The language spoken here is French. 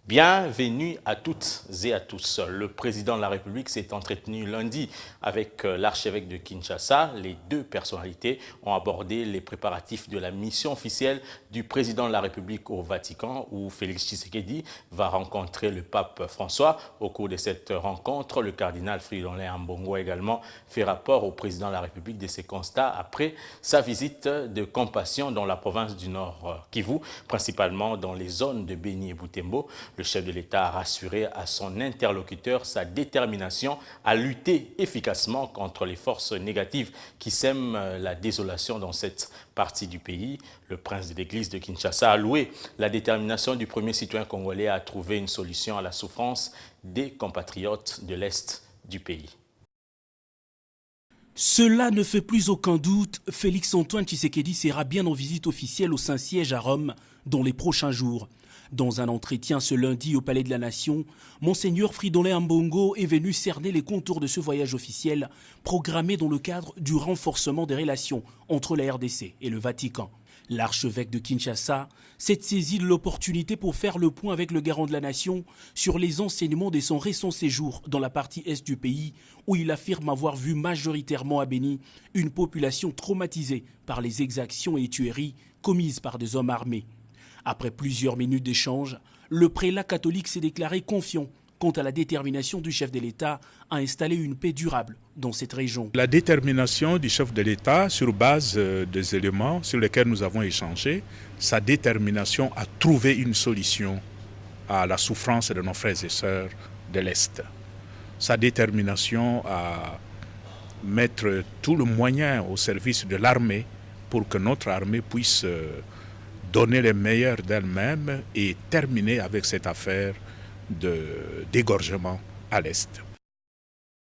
Bienvenue à toutes et à tous. Le président de la République s'est entretenu lundi avec l'archevêque de Kinshasa. Les deux personnalités ont abordé les préparatifs de la mission officielle du président de la République au Vatican, où Félix Tshisekedi va rencontrer le pape François. Au cours de cette rencontre, le cardinal Fridolin Ambongo a également fait rapport au président de la République de ses constats après sa visite de compassion dans la province du Nord Kivu, principalement dans les zones de Beni et Butembo. Le chef de l'État a rassuré à son interlocuteur sa détermination à lutter efficacement contre les forces négatives qui sèment la désolation dans cette partie du pays. Le prince de l'église de Kinshasa a loué la détermination du premier citoyen congolais à trouver une solution à la souffrance des compatriotes de l'Est du pays. Cela ne fait plus aucun doute, Félix-Antoine Tshisekedi sera bien en visite officielle au Saint-Siège à Rome dans les prochains jours. Dans un entretien ce lundi au Palais de la Nation, Monseigneur Fridolin Ambongo est venu cerner les contours de ce voyage officiel programmé dans le cadre du renforcement des relations entre la RDC et le Vatican. L'archevêque de Kinshasa s'est saisi de l'opportunité pour faire le point avec le garant de la nation sur les enseignements de son récent séjour dans la partie est du pays où il affirme avoir vu majoritairement à Beni une population traumatisée par les exactions et tueries commises par des hommes armés. Après plusieurs minutes d'échange, le prélat catholique s'est déclaré confiant quant à la détermination du chef de l'État à installer une paix durable dans cette région. La détermination du chef de l'État sur base des éléments sur lesquels nous avons échangé, sa détermination à trouver une solution à la souffrance de nos frères et sœurs de l'Est. Sa détermination à mettre tout le moyen au service de l'armée pour que notre armée puisse donner les meilleurs d'elle-même et terminer avec cette affaire d'égorgement à l'Est.